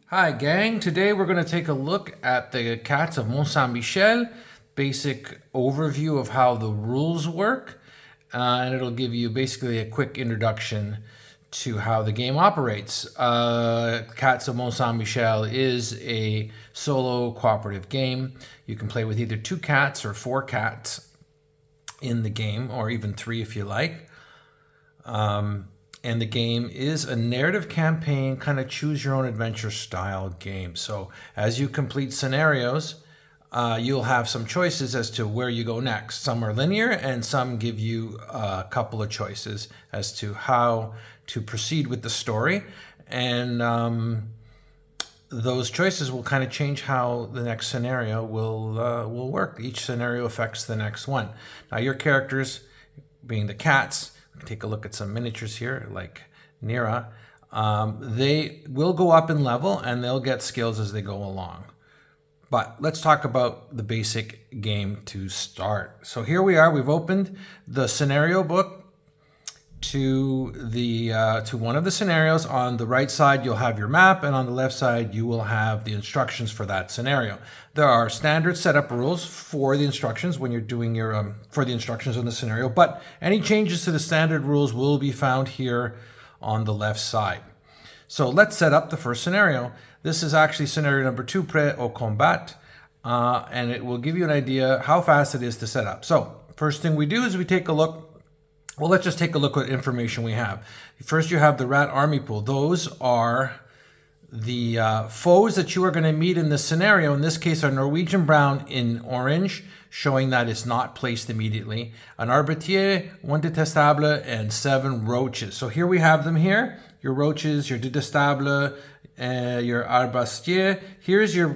Hi gang, today we're going to take a look at the cats of Mont Michel, basic overview of how the rules work, and it'll give you basically a quick introduction to how the game operates. Cats of Mont Michel is a solo cooperative game. You can play with either 2 cats or 4 cats in the game, or even 3 if you like. And the game is a narrative campaign, kind of choose your own adventure style game. So as you complete scenarios, you'll have some choices as to where you go next. Some are linear and some give you a couple of choices as to how to proceed with the story. And those choices will kind of change how the next scenario will work. Each scenario affects the next one. Now your characters, being the cats, take a look at some miniatures here, like Nira. They will go up in level and they'll get skills as they go along. But let's talk about the basic game to start. So here we are. We've opened the scenario book to one of the scenarios. On the right side, you'll have your map, and on the left side, you will have the instructions for that scenario. There are standard setup rules for the instructions when you're doing your for the instructions on the scenario, but any changes to the standard rules will be found here on the left side. So let's set up the first scenario. This is actually scenario number 2, Prêt au combat, and it will give you an idea how fast it is to set up. So first thing we do is we take a look. Well, let's just take a look at what information we have. First, you have the rat army pool. Those are the foes that you are going to meet in this scenario. In this case, a Norwegian brown in orange, showing that it's not placed immediately. An arbitrier, one detestable, and 7 roaches. So here we have them here. Your roaches, your detestable, your arbastier. Here's your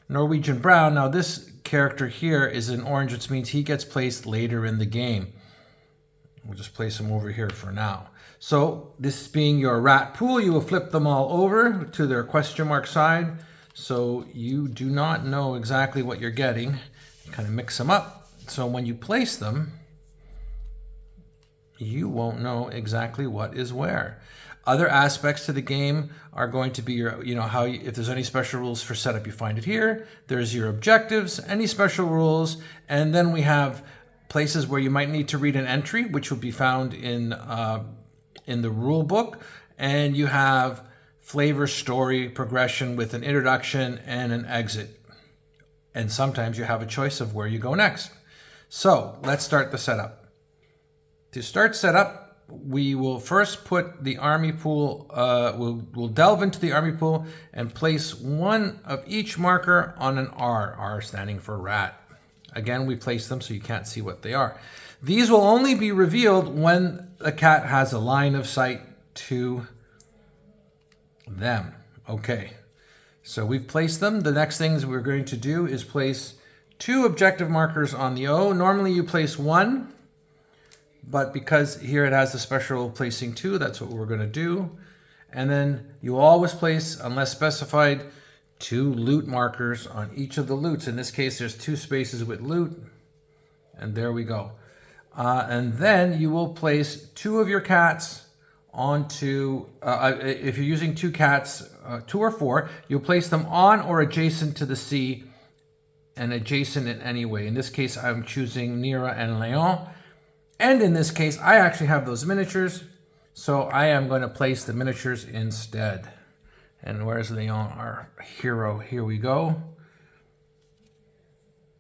Norwegian brown. Now this character here is in orange, which means he gets placed later in the game. We'll just place them over here for now. So this being your rat pool, you will flip them all over to their question mark side. So you do not know exactly what you're getting. Kind of mix them up. So when you place them, you won't know exactly what is where. Other aspects to the game are going to be your, if there's any special rules for setup, you find it here. There's your objectives, any special rules, and then we have places where you might need to read an entry, which will be found in the rule book. And you have flavor, story, progression with an introduction and an exit. And sometimes you have a choice of where you go next. So let's start the setup. To start setup, we will first put the army pool, we'll delve into the army pool and place one of each marker on an R, R standing for rat. Again, we place them so you can't see what they are. These will only be revealed when the cat has a line of sight to them. Okay, so we've placed them. The next things we're going to do is place 2 objective markers on the O. Normally you place 1, but because here it has the special placing 2, that's what we're going to do. And then you always place, unless specified, 2 loot markers on each of the loots. In this case, there's 2 spaces with loot, and there we go. And then you will place 2 of your cats onto, if you're using 2 cats, 2 or 4, you'll place them on or adjacent to the sea, and adjacent in any way. In this case, I'm choosing Nira and Leon. And in this case, I actually have those miniatures, so I am going to place the miniatures instead. And where's Leon, our hero? Here we go.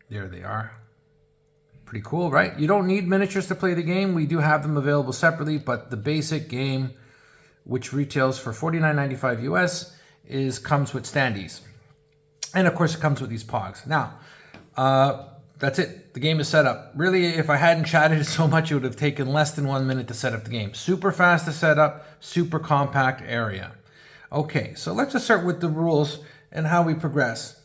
There they are. Pretty cool, right? You don't need miniatures to play the game. We do have them available separately, but the basic game, which retails for $49.95 US, comes with standees. And of course, it comes with these pogs. Now, that's it. The game is set up. Really, if I hadn't chatted so much, it would have taken less than 1 minute to set up the game. Super fast to set up, super compact area. Okay, so let's just start with the rules and how we progress.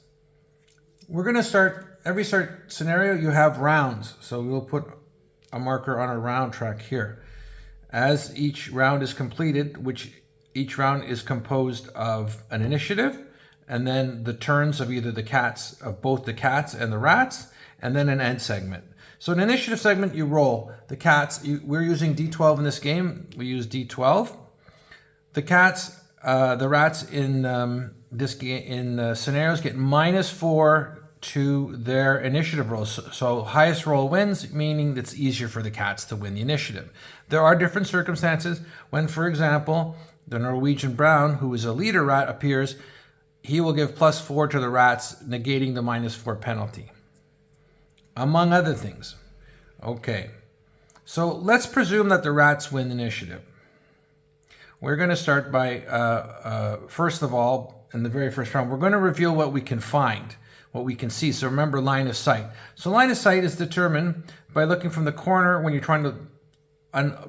We're going to start, every start scenario, you have rounds. So we'll put a marker on a round track here. As each round is completed, which each round is composed of an initiative, and then the turns of either the cats, of both the cats and the rats, and then an end segment. So an initiative segment, you roll. The cats, we're using D12 in this game. We use D12. The cats the rats in scenarios get -4 to their initiative rolls. So highest roll wins, meaning it's easier for the cats to win the initiative. There are different circumstances when, for example, the Norwegian Brown, who is a leader rat, appears. He will give +4 to the rats, negating the -4 penalty, among other things. Okay, so let's presume that the rats win initiative. We're going to start by, first of all, in the very first round, we're going to reveal what we can find, what we can see. So remember, line of sight. So line of sight is determined by looking from the corner when you're trying to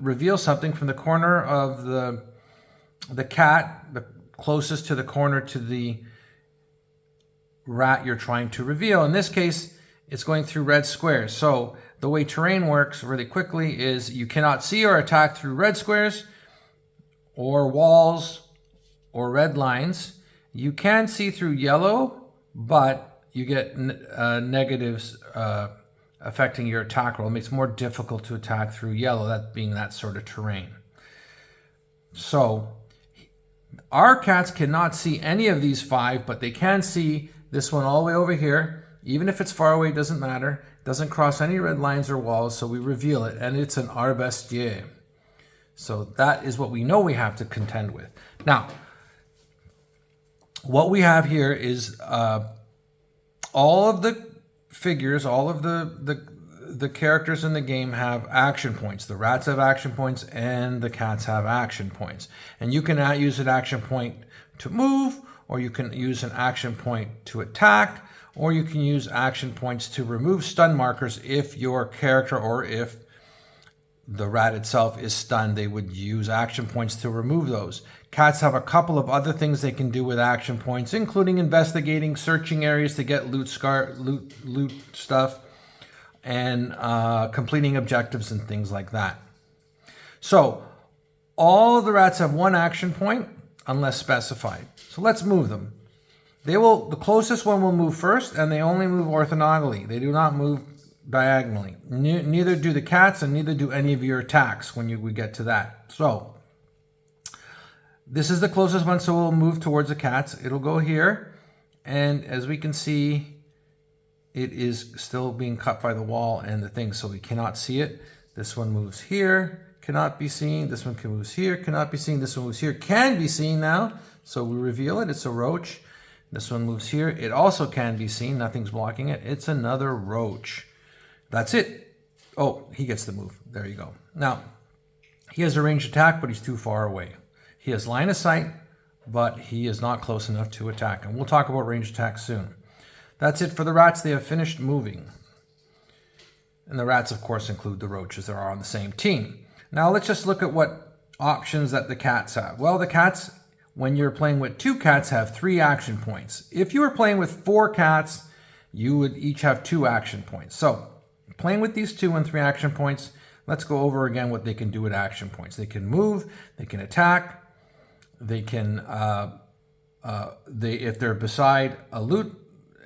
reveal something from the corner of the cat, the closest to the corner to the rat you're trying to reveal. In this case, it's going through red squares. So the way terrain works really quickly is you cannot see or attack through red squares or walls or red lines. You can see through yellow, but you get negatives affecting your attack roll. It makes it more difficult to attack through yellow, that being that sort of terrain. So our cats cannot see any of these 5, but they can see this one all the way over here. Even if it's far away, it doesn't matter. It doesn't cross any red lines or walls, so we reveal it, and it's an arbestier. So that is what we know we have to contend with. Now, what we have here is all of the figures, all of the characters in the game have action points. The rats have action points and the cats have action points. And you can use an action point to move, or you can use an action point to attack, or you can use action points to remove stun markers if your character or if the rat itself is stunned. They would use action points to remove those. Cats have a couple of other things they can do with action points, including investigating, searching areas to get loot stuff, and completing objectives and things like that. So all the rats have 1 action point unless specified. So let's move them. The closest one will move first, and they only move orthogonally. They do not move diagonally. Neither do the cats, and neither do any of your attacks when we get to that. So this is the closest one, so we'll move towards the cats. It'll go here, and as we can see, it is still being cut by the wall and the thing, so we cannot see it. This one moves here, cannot be seen. This one moves here, cannot be seen. This one moves here, can be seen now. So we reveal it, it's a roach. This one moves here, it also can be seen, nothing's blocking it. It's another roach. That's it. Oh, he gets the move. There you go. Now, he has a ranged attack, but he's too far away. He has line of sight, but he is not close enough to attack. And we'll talk about ranged attacks soon. That's it for the rats. They have finished moving. And the rats, of course, include the roaches that are on the same team. Now, let's just look at what options that the cats have. Well, the cats, when you're playing with 2 cats, have 3 action points. If you were playing with 4 cats, you would each have 2 action points. So, playing with these 2 and 3 action points, let's go over again what they can do with action points. They can move, they can attack, they can, if they're beside a loot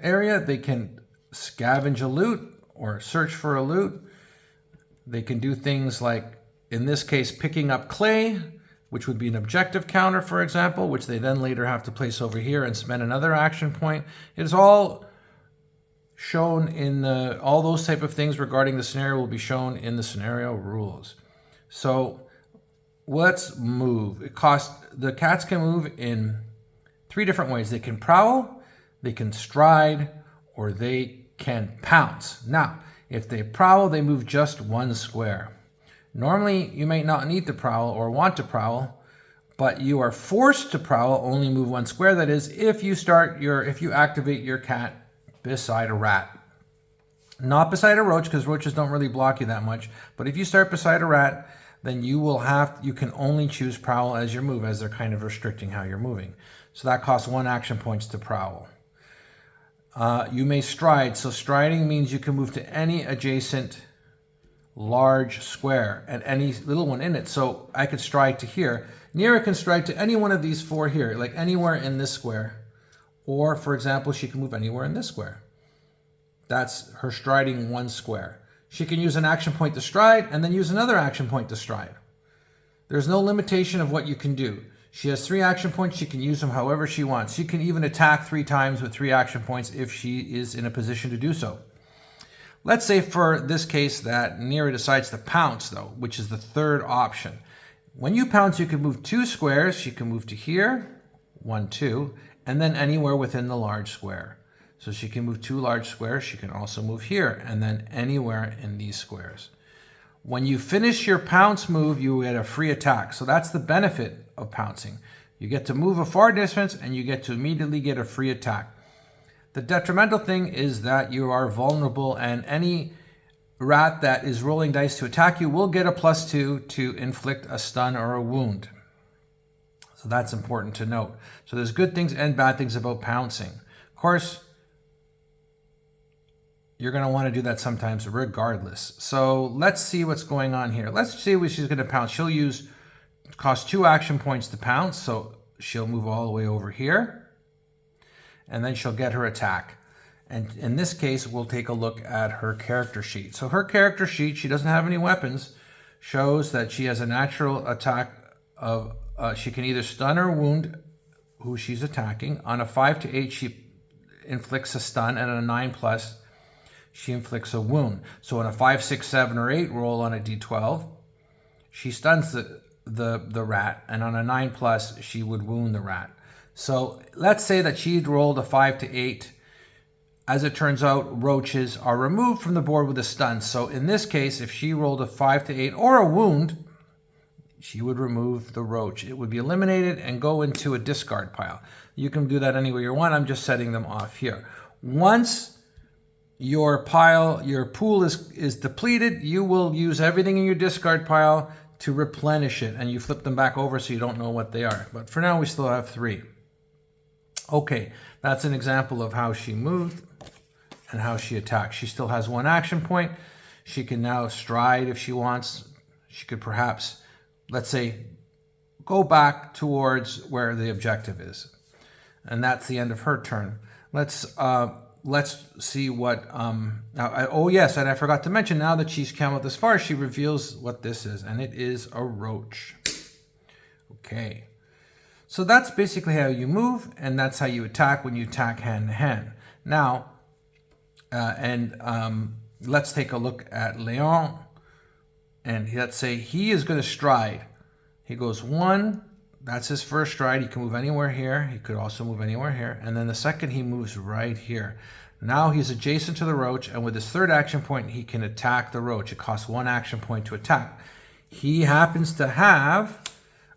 area, they can scavenge a loot or search for a loot. They can do things like, in this case, picking up clay, which would be an objective counter, for example, which they then later have to place over here and spend another action point. It is all shown in all those type of things regarding the scenario will be shown in the scenario rules. So let's move. The cats can move in 3 different ways. They can prowl, they can stride, or they can pounce. Now, if they prowl, they move just 1 square. Normally, you may not need to prowl or want to prowl, but you are forced to prowl, only move 1 square. That is, if you activate your cat beside a rat. Not beside a roach, because roaches don't really block you that much. But if you start beside a rat, then you can only choose prowl as your move, as they're kind of restricting how you're moving. So that costs 1 action points to prowl. You may stride. So striding means you can move to any adjacent large square and any little one in it. So I could stride to here. Nira can stride to any one of these 4 here, like anywhere in this square. Or, for example, she can move anywhere in this square. That's her striding 1 square. She can use an action point to stride and then use another action point to stride. There's no limitation of what you can do. She has 3 action points. She can use them however she wants. She can even attack 3 times with 3 action points if she is in a position to do so. Let's say for this case that Nira decides to pounce, though, which is the third option. When you pounce, you can move 2 squares. She can move to here, 1, 2, and then anywhere within the large square. So she can move 2 large squares. She can also move here and then anywhere in these squares. When you finish your pounce move, you get a free attack. So that's the benefit of pouncing. You get to move a far distance and you get to immediately get a free attack. The detrimental thing is that you are vulnerable, and any rat that is rolling dice to attack you will get a +2 to inflict a stun or a wound. So that's important to note. So there's good things and bad things about pouncing. Of course, you're going to want to do that sometimes regardless. So let's see what's going on here. Let's see what she's going to pounce. She'll cost 2 action points to pounce. So she'll move all the way over here. And then she'll get her attack. And in this case, we'll take a look at her character sheet. So her character sheet, she doesn't have any weapons, shows that she has a natural attack of, she can either stun or wound who she's attacking. On a 5 to 8, she inflicts a stun, and on a 9+, she inflicts a wound. So on a 5, 6, 7, or 8 roll on a d12, she stuns the rat, and on a 9+, she would wound the rat. So let's say that she'd rolled a 5 to 8. As it turns out, roaches are removed from the board with a stun. So in this case, if she rolled a 5 to 8 or a wound, she would remove the roach. It would be eliminated and go into a discard pile. You can do that any way you want. I'm just setting them off here. Once your pool is depleted, you will use everything in your discard pile to replenish it, and you flip them back over so you don't know what they are. But for now, we still have 3. Okay, that's an example of how she moved and how she attacked. She still has 1 action point. She can now stride if she wants. She could perhaps, let's say, go back towards where the objective is. And that's the end of her turn. Let's see what, oh yes, and I forgot to mention, now that she's come out this far, she reveals what this is, and it is a roach. Okay, so that's basically how you move, and that's how you attack when you attack hand to hand. Now, let's take a look at Leon, and let's say he is going to stride. He goes 1, that's his first stride. He can move anywhere here. He could also move anywhere here. And then the second, he moves right here. Now he's adjacent to the roach, and with his 3rd action point, he can attack the roach. It costs 1 action point to attack. He happens to have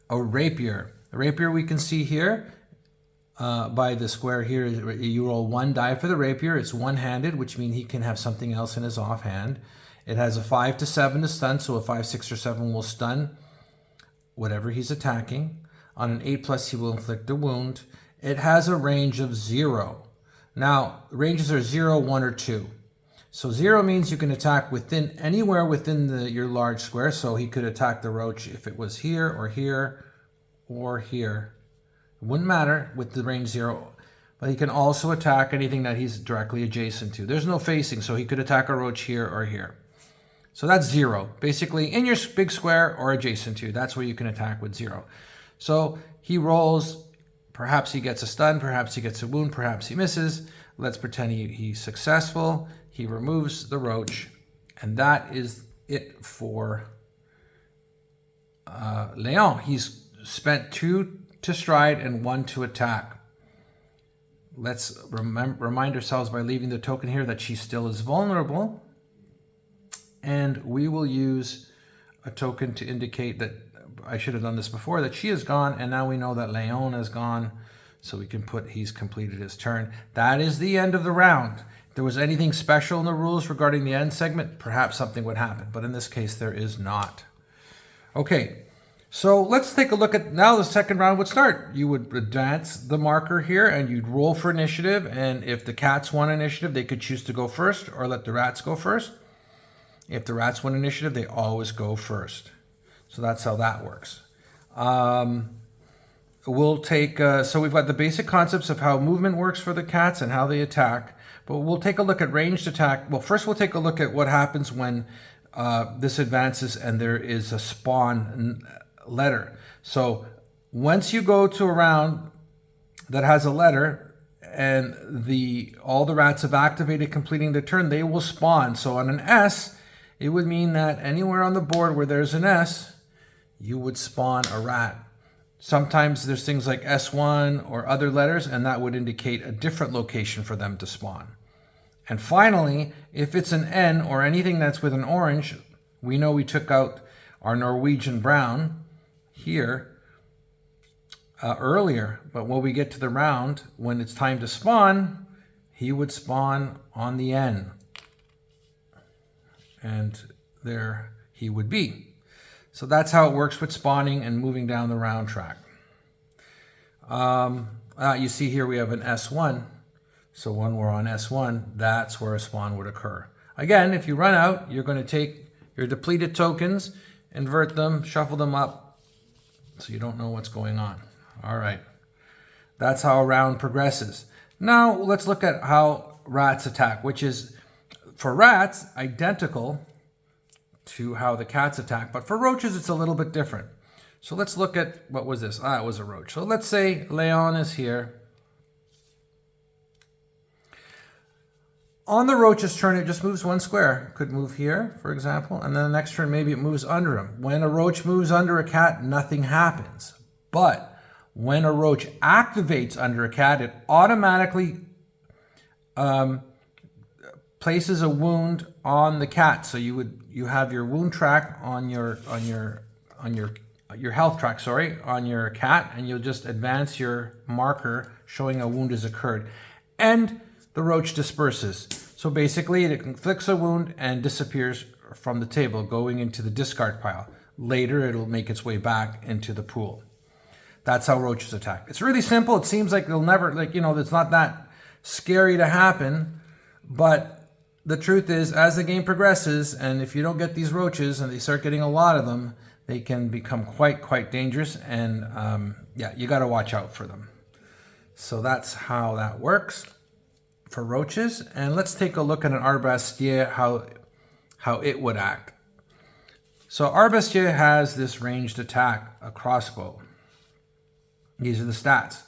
a rapier. The rapier we can see here by the square here. You roll 1 die for the rapier. It's one-handed, which means he can have something else in his offhand. It has a 5 to 7 to stun, so a 5, 6, or 7 will stun whatever he's attacking. On an 8+, he will inflict a wound. It has a range of 0. Now, ranges are 0, 1, or 2. So 0 means you can attack anywhere within your large square. So he could attack the roach if it was here, or here, or here. It wouldn't matter with the range 0. But he can also attack anything that he's directly adjacent to. There's no facing, so he could attack a roach here or here. So that's 0. Basically, in your big square or adjacent to, that's where you can attack with 0. So he rolls, perhaps he gets a stun, perhaps he gets a wound, perhaps he misses. Let's pretend he's successful. He removes the roach, and that is it for Leon. He's spent 2 to stride and 1 to attack. Let's remind ourselves by leaving the token here that she still is vulnerable. And we will use a token to indicate that, I should have done this before, that she is gone, and now we know that Leon is gone, so we can put he's completed his turn. That is the end of the round. If there was anything special in the rules regarding the end segment, perhaps something would happen, but in this case there is not. Okay, so let's take a look at, now the second round would start. You would advance the marker here, and you'd roll for initiative, and if the cats won initiative, they could choose to go first or let the rats go first. If the rats win initiative, they always go first. So that's how that works. We'll take, so we've got the basic concepts of how movement works for the cats and how they attack, but we'll take a look at ranged attack. Well, first we'll take a look at what happens when this advances and there is a spawn letter. So once you go to a round that has a letter and all the rats have activated completing the turn, they will spawn. So on an S, it would mean that anywhere on the board where there's an S, you would spawn a rat. Sometimes there's things like S1 or other letters, and that would indicate a different location for them to spawn. And finally, if it's an N or anything that's with an orange, we know we took out our Norwegian brown here earlier, but when we get to the round, when it's time to spawn, he would spawn on the N. And there he would be. So that's how it works with spawning and moving down the round track. You see here we have an S1. So when we're on S1, that's where a spawn would occur. Again, if you run out, you're going to take your depleted tokens, invert them, shuffle them up, so you don't know what's going on. All right. That's how a round progresses. Now let's look at how rats attack, which is, for rats, identical to how the cats attack, but for roaches it's a little bit different. So let's look at, what was this? It was a roach. So let's say Leon is here. On the roach's turn, it just moves one square. Could move here, for example, and then the next turn maybe it moves under him. When a roach moves under a cat, nothing happens. But when a roach activates under a cat, it automatically places a wound on the cat. So you have your wound track on your health track, on your cat, and you'll just advance your marker showing a wound has occurred. And the roach disperses. So basically it inflicts a wound and disappears from the table, going into the discard pile. Later it'll make its way back into the pool. That's how roaches attack. It's really simple. It seems like they'll never, it's not that scary to happen, but the truth is, as the game progresses, and if you don't get these roaches and they start getting a lot of them, they can become quite dangerous, and you got to watch out for them. So that's how that works for roaches. And let's take a look at an arbastier, how it would act. So arbastier has this ranged attack, a crossbow. These are the stats.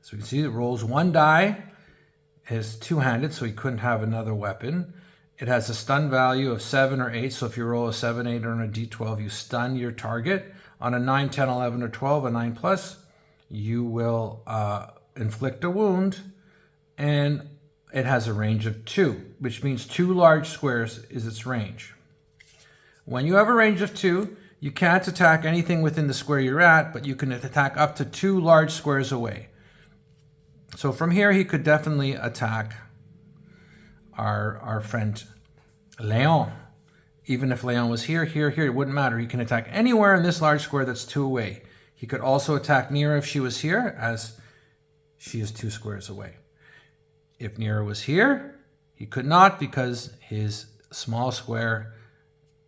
So you can see it rolls one die, is two-handed, so he couldn't have another weapon. It has a stun value of 7 or 8, so if you roll a 7, 8, or a D12, you stun your target. On a 9, 10, 11, or 12, a 9 plus, you will inflict a wound, and it has a range of 2, which means 2 large squares is its range. When you have a range of 2, you can't attack anything within the square you're at, but you can attack up to 2 large squares away. So from here, he could definitely attack our friend Leon. Even if Leon was here, it wouldn't matter. He can attack anywhere in this large square that's 2 away. He could also attack Nira if she was here, as she is 2 squares away. If Nira was here, he could not, because his small square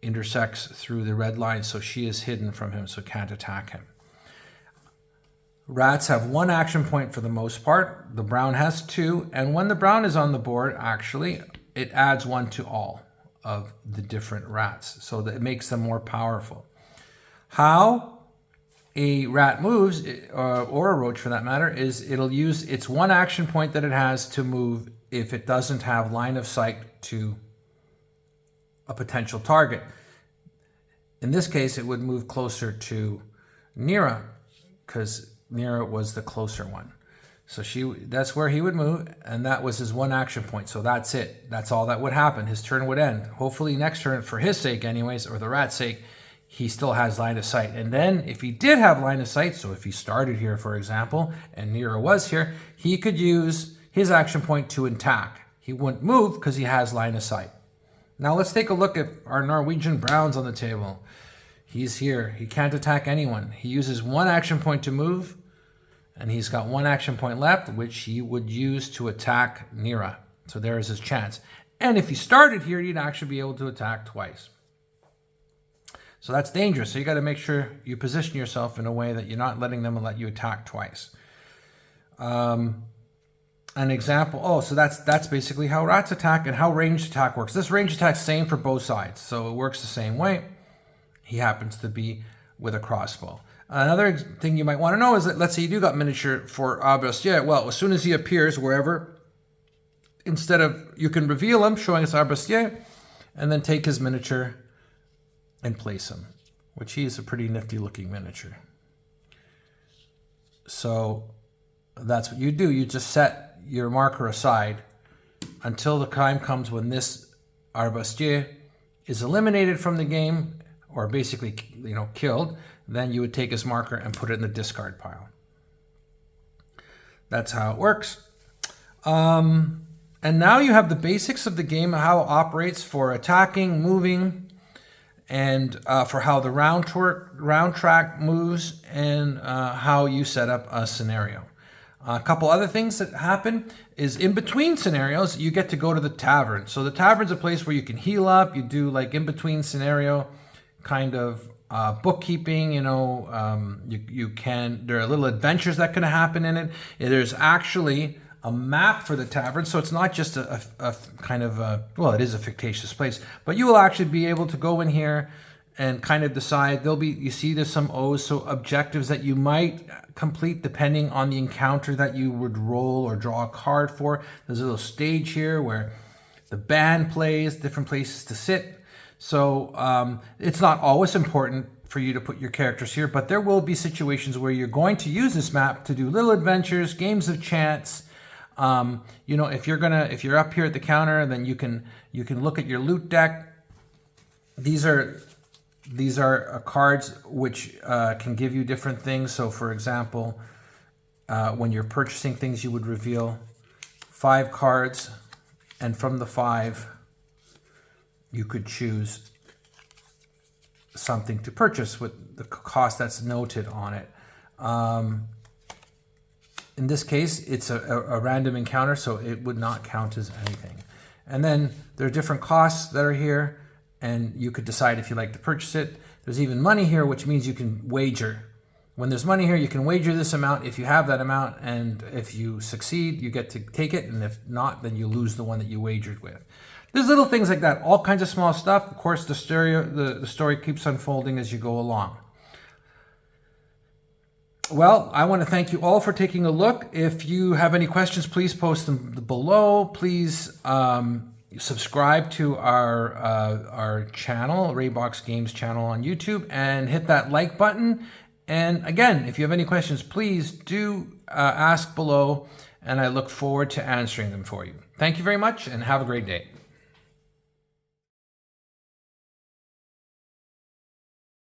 intersects through the red line, so she is hidden from him, so can't attack him. Rats have 1 action point for the most part. The brown has 2, and when the brown is on the board, actually, it adds 1 to all of the different rats, so that it makes them more powerful. How a rat moves, or a roach for that matter, is it'll use its 1 action point that it has to move if it doesn't have line of sight to a potential target. In this case, it would move closer to Nira, because Nira was the closer one. So that's where he would move, and that was his 1 action point. So that's it. That's all that would happen. His turn would end. Hopefully next turn, for his sake anyways, or the rat's sake, he still has line of sight. And then if he did have line of sight, so if he started here, for example, and Nira was here, he could use his action point to attack. He wouldn't move because he has line of sight. Now let's take a look at our Norwegian browns on the table. He's here. He can't attack anyone. He uses 1 action point to move, and he's got 1 action point left, which he would use to attack Nira. So there's his chance. And if he started here, he'd actually be able to attack twice. So that's dangerous. So you got to make sure you position yourself in a way that you're not letting them let you attack twice. An example, so that's basically how rats attack and how ranged attack works. This ranged attack's same for both sides, so it works the same way. He happens to be with a crossbow. Another thing you might want to know is that, let's say you do got miniature for Arbustier. Well, as soon as he appears wherever, instead of, you can reveal him, showing us Arbustier, and then take his miniature and place him, which he is a pretty nifty looking miniature. So that's what you do. You just set your marker aside until the time comes when this Arbustier is eliminated from the game, or basically, killed. Then you would take his marker and put it in the discard pile. That's how it works. And now you have the basics of the game, how it operates for attacking, moving, and for how the round track moves, and how you set up a scenario. A couple other things that happen is in between scenarios, you get to go to the tavern. So the tavern's a place where you can heal up. You do like in between scenario kind of bookkeeping. You can. There are little adventures that can happen in it. There's actually a map for the tavern, so it's not just a kind of it is a fictitious place, but you will actually be able to go in here and kind of decide. There's some O's, so objectives that you might complete depending on the encounter that you would roll or draw a card for. There's a little stage here where the band plays, different places to sit. So it's not always important for you to put your characters here, but there will be situations where you're going to use this map to do little adventures, games of chance. If you're up here at the counter, then you can look at your loot deck. These are cards which can give you different things. So for example, when you're purchasing things, you would reveal 5 cards, and from the 5, you could choose something to purchase with the cost that's noted on it. In this case, it's a random encounter, so it would not count as anything. And then there are different costs that are here, and you could decide if you like to purchase it. There's even money here, which means you can wager. When there's money here, you can wager this amount if you have that amount, and if you succeed, you get to take it, and if not, then you lose the one that you wagered with. There's little things like that, all kinds of small stuff. Of course, the story keeps unfolding as you go along. Well, I want to thank you all for taking a look. If you have any questions, please post them below. Please subscribe to our channel, Raybox Games channel on YouTube, and hit that like button. And again, if you have any questions, please do ask below, and I look forward to answering them for you. Thank you very much, and have a great day.